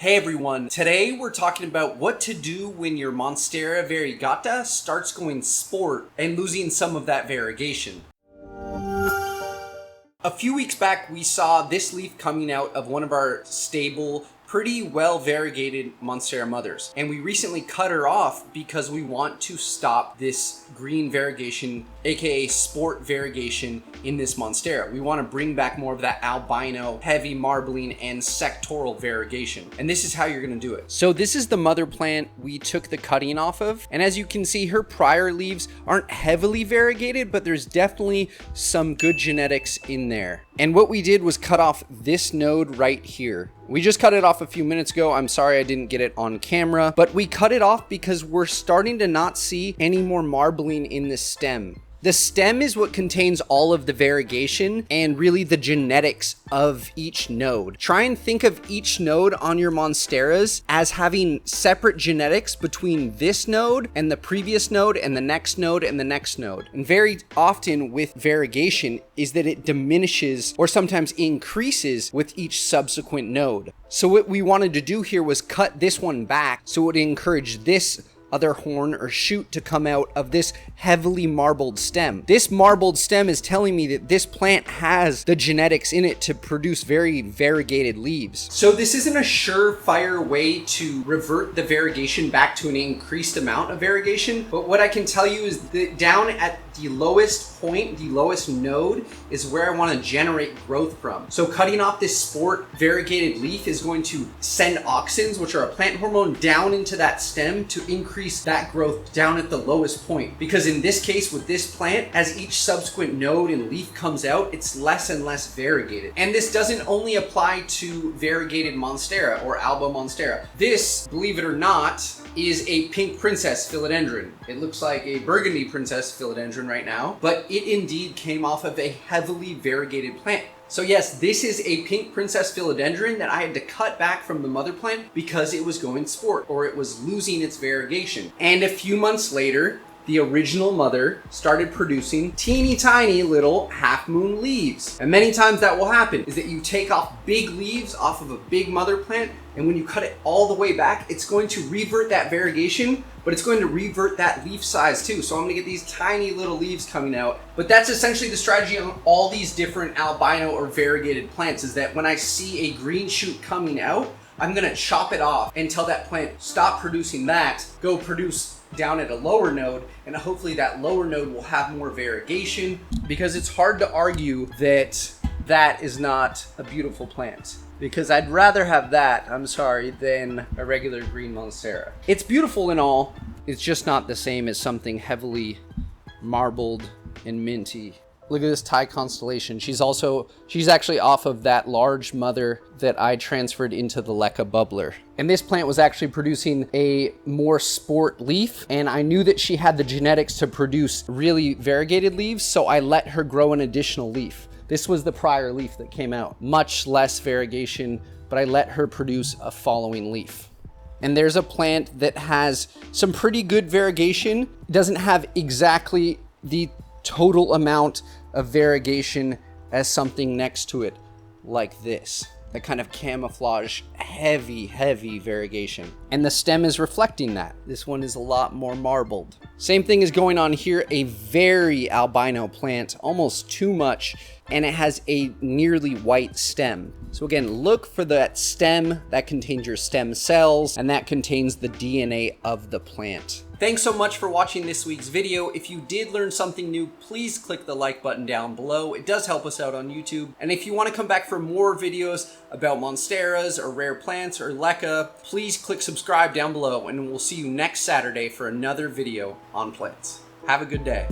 Hey everyone, today we're talking about what to do when your Monstera Variegata starts going sport and losing some of that variegation. A few weeks back we saw this leaf coming out of one of our stable, pretty well variegated Monstera mothers, and we recently cut her off because we want to stop this green variegation, aka sport variegation, in this Monstera. We want to bring back more of that albino, heavy marbling, and sectoral variegation, and this is how you're going to do it. So this is the mother plant we took the cutting off of, and as you can see, her prior leaves aren't heavily variegated, but there's definitely some good genetics in there. And what we did was cut off this node right here. We just cut it off a few minutes ago. I'm sorry I didn't get it on camera, but we cut it off because we're starting to not see any more marbling in the stem. The stem is what contains all of the variegation and really the genetics of each node. Try and think of each node on your Monsteras as having separate genetics between this node and the previous node and the next node and the next node. And very often with variegation is that it diminishes or sometimes increases with each subsequent node. So what we wanted to do here was cut this one back so it would encourage this other horn or shoot to come out of this heavily marbled stem. This marbled stem is telling me that this plant has the genetics in it to produce very variegated leaves. So this isn't a surefire way to revert the variegation back to an increased amount of variegation, but what I can tell you is that down at the lowest point, the lowest node, is where I want to generate growth from. So cutting off this sport variegated leaf is going to send auxins, which are a plant hormone, down into that stem to increase that growth down at the lowest point. Because in this case with this plant, as each subsequent node and leaf comes out, it's less and less variegated. And this doesn't only apply to Variegata Monstera or Albo Monstera. This, believe it or not, is a pink princess philodendron. It looks like a burgundy princess philodendron right now, but it indeed came off of a heavily variegated plant. So yes, this is a pink princess philodendron that I had to cut back from the mother plant because it was going sport, or it was losing its variegation. And a few months later, the original mother started producing teeny tiny little half moon leaves. And many times that will happen is that you take off big leaves off of a big mother plant, and when you cut it all the way back, it's going to revert that variegation, but it's going to revert that leaf size too. So I'm gonna get these tiny little leaves coming out. But that's essentially the strategy on all these different albino or variegated plants, is that when I see a green shoot coming out, I'm gonna chop it off and tell that plant, stop producing that, go produce down at a lower node, and hopefully that lower node will have more variegation, because it's hard to argue that that is not a beautiful plant. Because I'd rather have that, I'm sorry, than a regular green Monstera. It's beautiful and all, it's just not the same as something heavily marbled and minty. Look at this Thai constellation. She's actually off of that large mother that I transferred into the Leca bubbler. And this plant was actually producing a more sport leaf, and I knew that she had the genetics to produce really variegated leaves, so I let her grow an additional leaf. This was the prior leaf that came out. Much less variegation, but I let her produce a following leaf. And there's a plant that has some pretty good variegation. It doesn't have exactly the total amount of variegation as something next to it, like this. That kind of camouflage, heavy variegation. And the stem is reflecting that. This one is a lot more marbled. Same thing is going on here, a very albino plant, almost too much, and it has a nearly white stem. So again, look for that stem that contains your stem cells, and that contains the DNA of the plant. Thanks so much for watching this week's video. If you did learn something new, please click the like button down below. It does help us out on YouTube. And if you want to come back for more videos about Monsteras or rare plants or Leca, please click subscribe down below, and we'll see you next Saturday for another video on plants. Have a good day.